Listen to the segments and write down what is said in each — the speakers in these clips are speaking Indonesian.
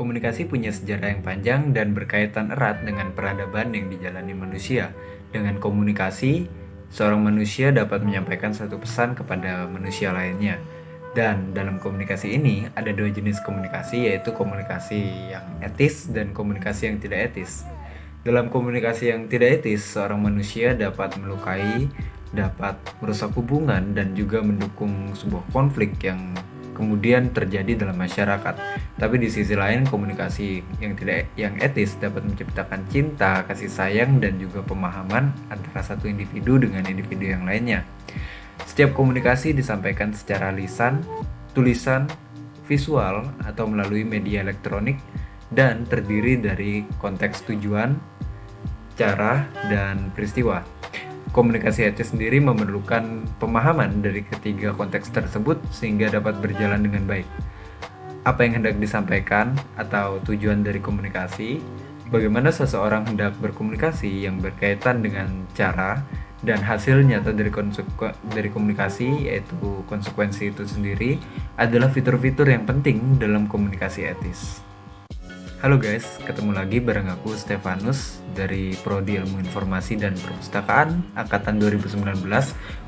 Komunikasi punya sejarah yang panjang dan berkaitan erat dengan peradaban yang dijalani manusia. Dengan komunikasi, seorang manusia dapat menyampaikan satu pesan kepada manusia lainnya. Dan dalam komunikasi ini ada dua jenis komunikasi, yaitu komunikasi yang etis dan komunikasi yang tidak etis. Dalam komunikasi yang tidak etis, seorang manusia dapat melukai, dapat merusak hubungan, dan juga mendukung sebuah konflik yang kemudian terjadi dalam masyarakat. Tapi di sisi lain, komunikasi yang etis dapat menciptakan cinta, kasih sayang, dan juga pemahaman antara satu individu dengan individu yang lainnya. Setiap komunikasi disampaikan secara lisan, tulisan, visual, atau melalui media elektronik, dan terdiri dari konteks tujuan, cara, dan peristiwa. Komunikasi etis sendiri memerlukan pemahaman dari ketiga konteks tersebut sehingga dapat berjalan dengan baik. Apa yang hendak disampaikan atau tujuan dari komunikasi, bagaimana seseorang hendak berkomunikasi yang berkaitan dengan cara, dan hasil nyata dari komunikasi, yaitu konsekuensi itu sendiri, adalah fitur-fitur yang penting dalam komunikasi etis. Halo guys, ketemu lagi bareng aku Stefanus dari Prodi Ilmu Informasi dan Perpustakaan Angkatan 2019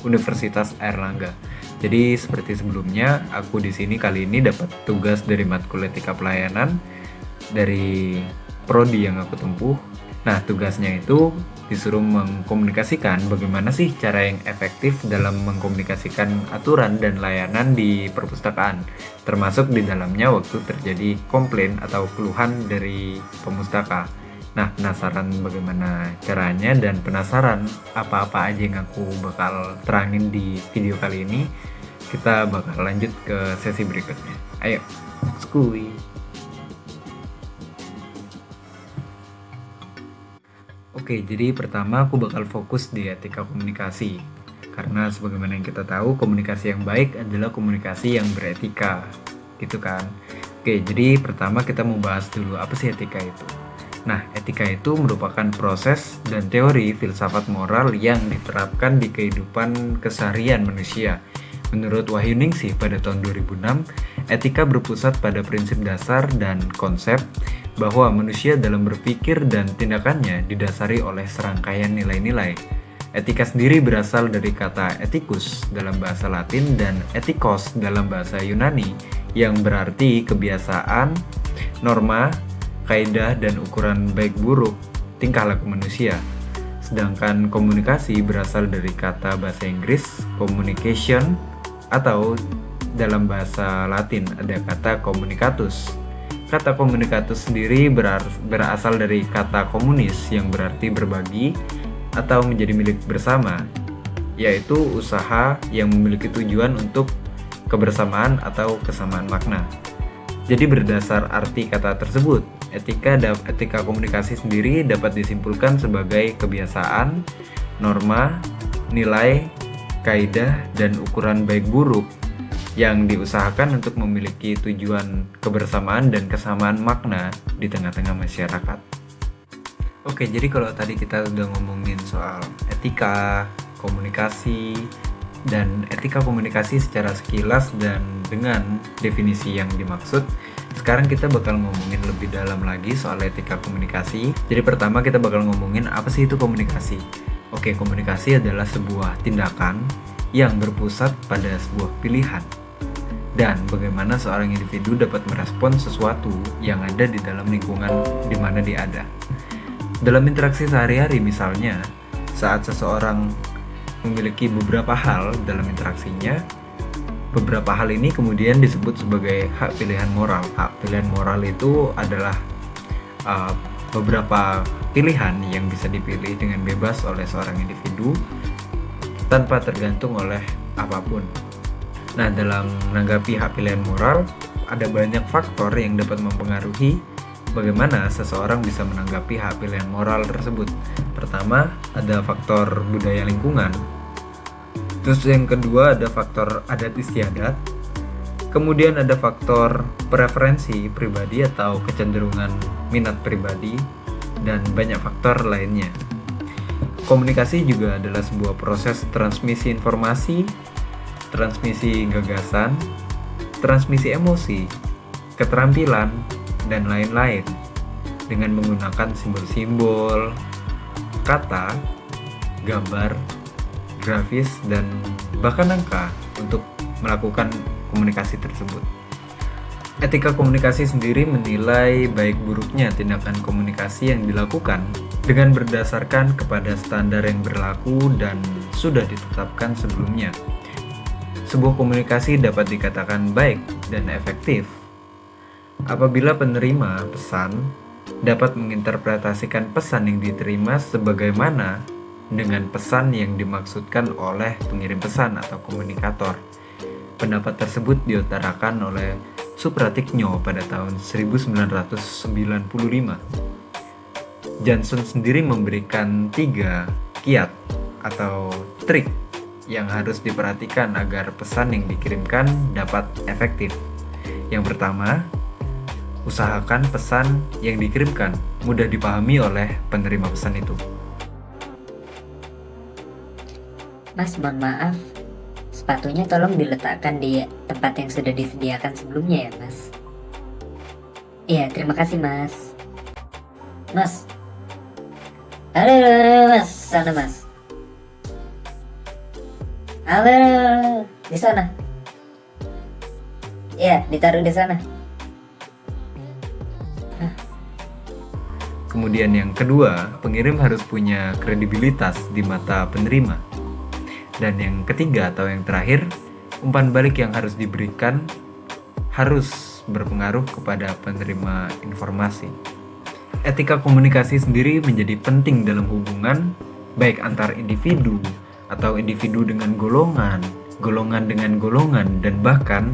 Universitas Airlangga. Jadi seperti sebelumnya, aku di sini kali ini dapat tugas dari matkul Etika Pelayanan dari prodi yang aku tempuh. Nah, tugasnya itu disuruh mengkomunikasikan bagaimana sih cara yang efektif dalam mengkomunikasikan aturan dan layanan di perpustakaan, termasuk di dalamnya waktu terjadi komplain atau keluhan dari pemustaka. Nah, penasaran bagaimana caranya dan penasaran apa-apa aja yang aku bakal terangin di video kali ini, kita bakal lanjut ke sesi berikutnya. Ayo, skuy! Oke, jadi pertama aku bakal fokus di etika komunikasi. Karena sebagaimana yang kita tahu, komunikasi yang baik adalah komunikasi yang beretika. Gitu kan? Oke, jadi pertama kita mau bahas dulu apa sih etika itu. Nah, etika itu merupakan proses dan teori filsafat moral yang diterapkan di kehidupan keseharian manusia. Menurut Wahyuningsih pada tahun 2006, etika berpusat pada prinsip dasar dan konsep bahwa manusia dalam berpikir dan tindakannya didasari oleh serangkaian nilai-nilai. Etika sendiri berasal dari kata ethicus dalam bahasa Latin dan ethikos dalam bahasa Yunani yang berarti kebiasaan, norma, kaidah, dan ukuran baik buruk tingkah laku manusia. Sedangkan komunikasi berasal dari kata bahasa Inggris communication atau dalam bahasa Latin ada kata communicatus. Kata communicatus sendiri berasal dari kata komunis yang berarti berbagi atau menjadi milik bersama, yaitu usaha yang memiliki tujuan untuk kebersamaan atau kesamaan makna. Jadi berdasar arti kata tersebut, etika komunikasi sendiri dapat disimpulkan sebagai kebiasaan, norma, nilai, kaidah, dan ukuran baik buruk yang diusahakan untuk memiliki tujuan kebersamaan dan kesamaan makna di tengah-tengah masyarakat. Oke, jadi kalau tadi kita udah ngomongin soal etika, komunikasi, dan etika komunikasi secara sekilas dan dengan definisi yang dimaksud, sekarang kita bakal ngomongin lebih dalam lagi soal etika komunikasi. Jadi pertama kita bakal ngomongin apa sih itu komunikasi. Oke, komunikasi adalah sebuah tindakan yang berpusat pada sebuah pilihan dan bagaimana seorang individu dapat merespon sesuatu yang ada di dalam lingkungan di mana dia ada. Dalam interaksi sehari-hari misalnya, saat seseorang memiliki beberapa hal dalam interaksinya, beberapa hal ini kemudian disebut sebagai hak pilihan moral. Hak pilihan moral itu adalah beberapa pilihan yang bisa dipilih dengan bebas oleh seorang individu tanpa tergantung oleh apapun. Nah, dalam menanggapi hak pilihan moral, ada banyak faktor yang dapat mempengaruhi bagaimana seseorang bisa menanggapi hak pilihan moral tersebut. Pertama, ada faktor budaya lingkungan. Terus yang kedua ada faktor adat istiadat. Kemudian ada faktor preferensi pribadi atau kecenderungan minat pribadi, dan banyak faktor lainnya. Komunikasi juga adalah sebuah proses transmisi informasi, transmisi gagasan, transmisi emosi, keterampilan, dan lain-lain dengan menggunakan simbol-simbol, kata, gambar, grafis, dan bahkan angka untuk melakukan komunikasi tersebut. Etika komunikasi sendiri menilai baik buruknya tindakan komunikasi yang dilakukan dengan berdasarkan kepada standar yang berlaku dan sudah ditetapkan sebelumnya. Sebuah komunikasi dapat dikatakan baik dan efektif apabila penerima pesan dapat menginterpretasikan pesan yang diterima sebagaimana dengan pesan yang dimaksudkan oleh pengirim pesan atau komunikator. Pendapat tersebut diutarakan oleh Supratikno pada tahun 1995. Johnson sendiri memberikan 3 kiat atau trik yang harus diperhatikan agar pesan yang dikirimkan dapat efektif. Yang pertama, usahakan pesan yang dikirimkan mudah dipahami oleh penerima pesan itu. Mas, mohon maaf, sepatunya tolong diletakkan di tempat yang sudah disediakan sebelumnya ya, Mas. Iya, terima kasih, Mas. Mas. Halo, Mas. Sana, Mas. Halo, di sana. Iya, ditaruh di sana. Kemudian yang kedua, pengirim harus punya kredibilitas di mata penerima. Dan yang ketiga atau yang terakhir, umpan balik yang harus diberikan harus berpengaruh kepada penerima informasi. Etika komunikasi sendiri menjadi penting dalam hubungan baik antar individu atau individu dengan golongan, golongan dengan golongan, dan bahkan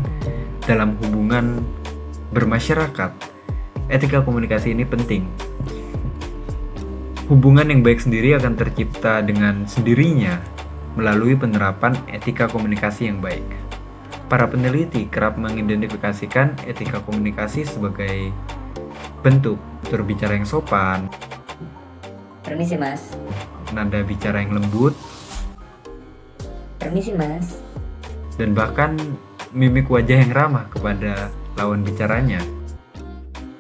dalam hubungan bermasyarakat. Etika komunikasi ini penting. Hubungan yang baik sendiri akan tercipta dengan sendirinya melalui penerapan etika komunikasi yang baik. Para peneliti kerap mengidentifikasikan etika komunikasi sebagai bentuk berbicara yang sopan, Permisi, Mas. nada bicara yang lembut, Permisi, Mas. dan bahkan mimik wajah yang ramah kepada lawan bicaranya.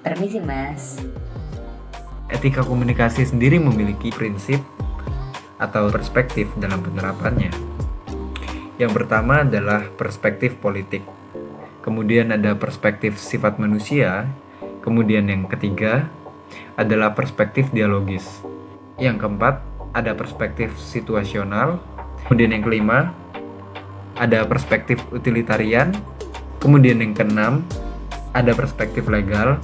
Permisi, Mas. Etika komunikasi sendiri memiliki prinsip atau perspektif dalam penerapannya. Yang pertama adalah perspektif politik. Kemudian ada perspektif sifat manusia. Kemudian yang ketiga adalah perspektif dialogis. Yang keempat ada perspektif situasional. Kemudian yang kelima ada perspektif utilitarian. Kemudian yang keenam ada perspektif legal.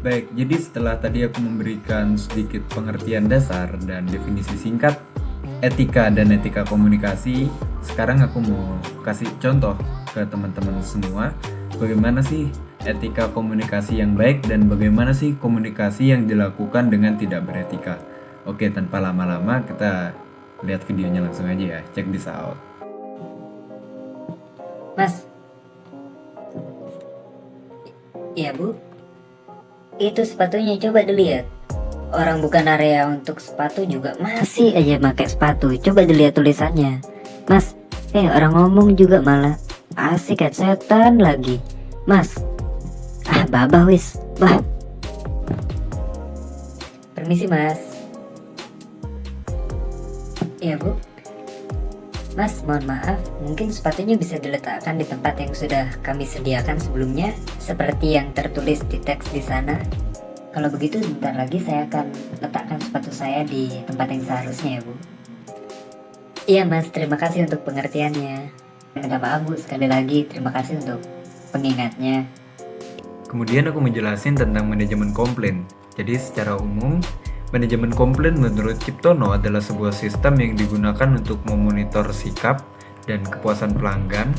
Baik, jadi setelah tadi aku memberikan sedikit pengertian dasar dan definisi singkat etika dan etika komunikasi, sekarang aku mau kasih contoh ke teman-teman semua bagaimana sih etika komunikasi yang baik dan bagaimana sih komunikasi yang dilakukan dengan tidak beretika. Oke, tanpa lama-lama kita lihat videonya langsung aja ya. Check this out. Mas. Iya, Bu. Itu sepatunya, coba dilihat. Orang bukan area untuk sepatu juga masih aja pakai sepatu. Coba dilihat tulisannya. Mas, orang ngomong juga malah asik kayak setan lagi. Mas. Babah wis. Wah. Permisi, Mas. Iya, Bu. Mas, mohon maaf, mungkin sepatunya bisa diletakkan di tempat yang sudah kami sediakan sebelumnya, seperti yang tertulis di teks di sana. Kalau begitu, bentar lagi saya akan letakkan sepatu saya di tempat yang seharusnya ya, Bu. Iya, Mas, terima kasih untuk pengertiannya. Minta maaf, Bu, sekali lagi terima kasih untuk pengingatnya. Kemudian aku menjelasin tentang manajemen komplain. Jadi secara umum, manajemen komplain menurut Ciptono adalah sebuah sistem yang digunakan untuk memonitor sikap dan kepuasan pelanggan,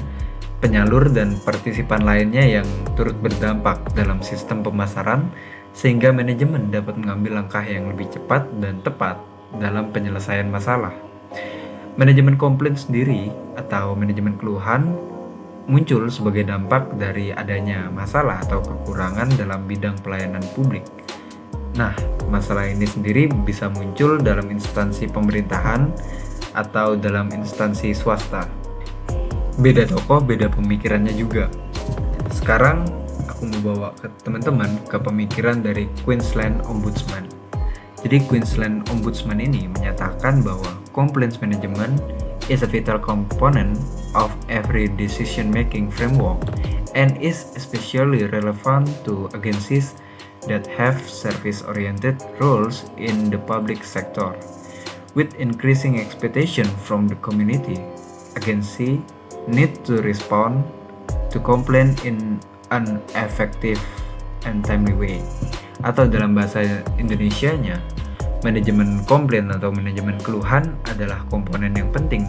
penyalur, dan partisipan lainnya yang turut berdampak dalam sistem pemasaran, sehingga manajemen dapat mengambil langkah yang lebih cepat dan tepat dalam penyelesaian masalah. Manajemen komplain sendiri atau manajemen keluhan muncul sebagai dampak dari adanya masalah atau kekurangan dalam bidang pelayanan publik. Nah, masalah ini sendiri bisa muncul dalam instansi pemerintahan atau dalam instansi swasta. Beda tokoh, beda pemikirannya juga. Sekarang aku mau bawa ke teman-teman ke pemikiran dari Queensland Ombudsman. Jadi Queensland Ombudsman ini menyatakan bahwa complaints management is a vital component of every decision-making framework and is especially relevant to agencies that have service-oriented roles in the public sector. With increasing expectation from the community, agency need to respond to complaint in an effective and timely way. Atau dalam bahasa Indonesianya, manajemen komplain atau manajemen keluhan adalah komponen yang penting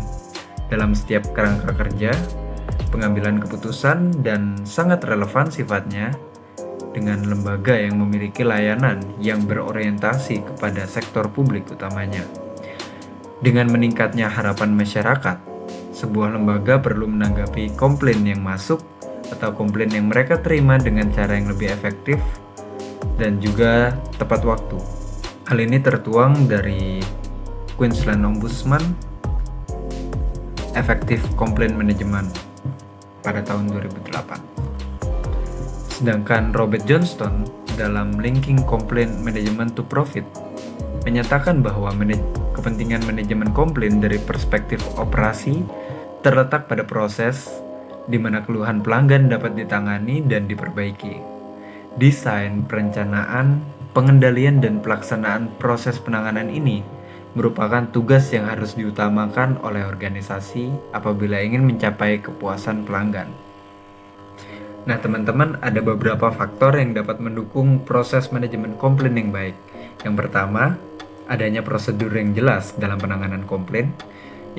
dalam setiap kerangka kerja, pengambilan keputusan, dan sangat relevan sifatnya dengan lembaga yang memiliki layanan yang berorientasi kepada sektor publik utamanya. Dengan meningkatnya harapan masyarakat, sebuah lembaga perlu menanggapi komplain yang masuk atau komplain yang mereka terima dengan cara yang lebih efektif dan juga tepat waktu. Hal ini tertuang dari Queensland Ombudsman Effective Complaint Management pada tahun 2008. Sedangkan Robert Johnston dalam Linking Complaint Management to Profit menyatakan bahwa kepentingan manajemen komplain dari perspektif operasi terletak pada proses di mana keluhan pelanggan dapat ditangani dan diperbaiki. Desain, perencanaan, pengendalian, dan pelaksanaan proses penanganan ini merupakan tugas yang harus diutamakan oleh organisasi apabila ingin mencapai kepuasan pelanggan. Nah teman-teman, ada beberapa faktor yang dapat mendukung proses manajemen komplain yang baik. Yang pertama, adanya prosedur yang jelas dalam penanganan komplain.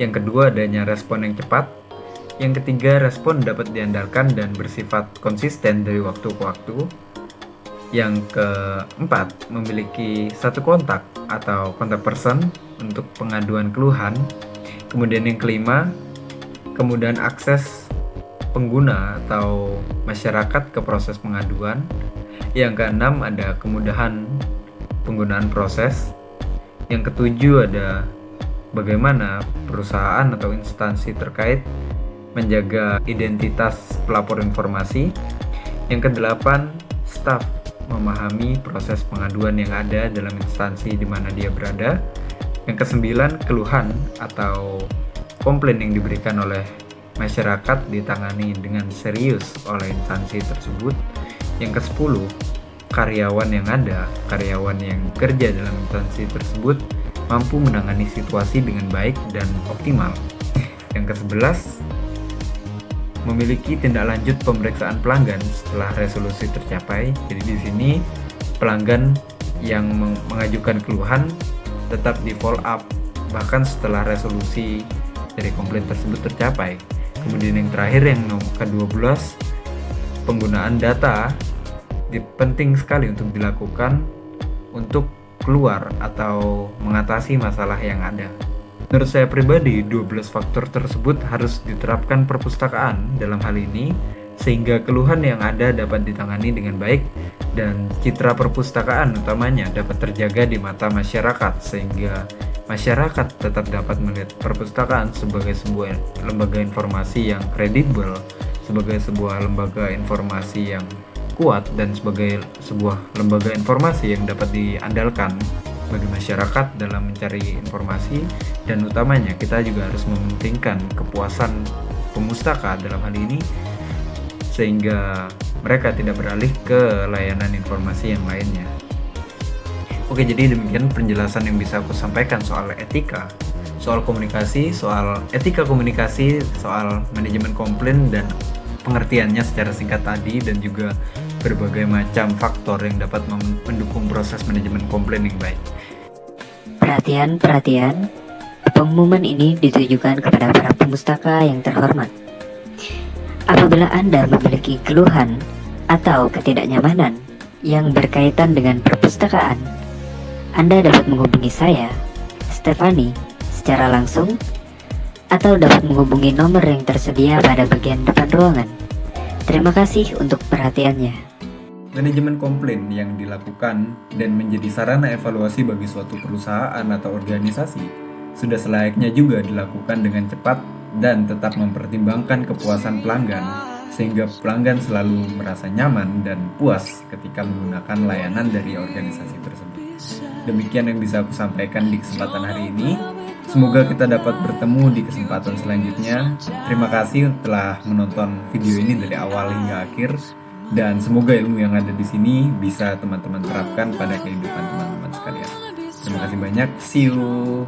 Yang kedua, adanya respon yang cepat. Yang ketiga, respon dapat diandalkan dan bersifat konsisten dari waktu ke waktu. Yang keempat, memiliki satu kontak atau kontak person untuk pengaduan keluhan. Kemudian yang kelima, kemudahan akses pengguna atau masyarakat ke proses pengaduan. Yang keenam, ada kemudahan penggunaan proses. Yang ketujuh, ada bagaimana perusahaan atau instansi terkait menjaga identitas pelapor informasi. Yang kedelapan, staf memahami proses pengaduan yang ada dalam instansi di mana dia berada. Yang kesembilan, keluhan atau komplain yang diberikan oleh masyarakat ditangani dengan serius oleh instansi tersebut. Yang ke-10, karyawan yang kerja dalam instansi tersebut mampu menangani situasi dengan baik dan optimal. Yang ke-11, memiliki tindak lanjut pemeriksaan pelanggan setelah resolusi tercapai. Jadi di sini pelanggan yang mengajukan keluhan tetap di follow up bahkan setelah resolusi dari komplain tersebut tercapai. Kemudian yang terakhir, yang ke-12, penggunaan data penting sekali untuk dilakukan untuk keluar atau mengatasi masalah yang ada. Menurut saya pribadi, 12 faktor tersebut harus diterapkan perpustakaan dalam hal ini sehingga keluhan yang ada dapat ditangani dengan baik dan citra perpustakaan utamanya dapat terjaga di mata masyarakat sehingga masyarakat tetap dapat melihat perpustakaan sebagai sebuah lembaga informasi yang kredibel, sebagai sebuah lembaga informasi yang kuat, dan sebagai sebuah lembaga informasi yang dapat diandalkan bagi masyarakat dalam mencari informasi. Dan utamanya kita juga harus mementingkan kepuasan pemustaka dalam hal ini sehingga mereka tidak beralih ke layanan informasi yang lainnya. Oke, jadi demikian penjelasan yang bisa aku sampaikan soal etika, soal komunikasi, soal etika komunikasi, soal manajemen komplain dan pengertiannya secara singkat tadi, dan juga berbagai macam faktor yang dapat mendukung proses manajemen komplain yang baik. Perhatian, pengumuman ini ditujukan kepada para pemustaka yang terhormat. Apabila Anda memiliki keluhan atau ketidaknyamanan yang berkaitan dengan perpustakaan, Anda dapat menghubungi saya, Stefani, secara langsung, atau dapat menghubungi nomor yang tersedia pada bagian depan ruangan. Terima kasih untuk perhatiannya. Manajemen komplain yang dilakukan dan menjadi sarana evaluasi bagi suatu perusahaan atau organisasi sudah selayaknya juga dilakukan dengan cepat dan tetap mempertimbangkan kepuasan pelanggan sehingga pelanggan selalu merasa nyaman dan puas ketika menggunakan layanan dari organisasi tersebut. Demikian yang bisa aku sampaikan di kesempatan hari ini. Semoga kita dapat bertemu di kesempatan selanjutnya. Terima kasih telah menonton video ini dari awal hingga akhir, dan semoga ilmu yang ada di sini bisa teman-teman terapkan pada kehidupan teman-teman sekalian. Terima kasih banyak. See you.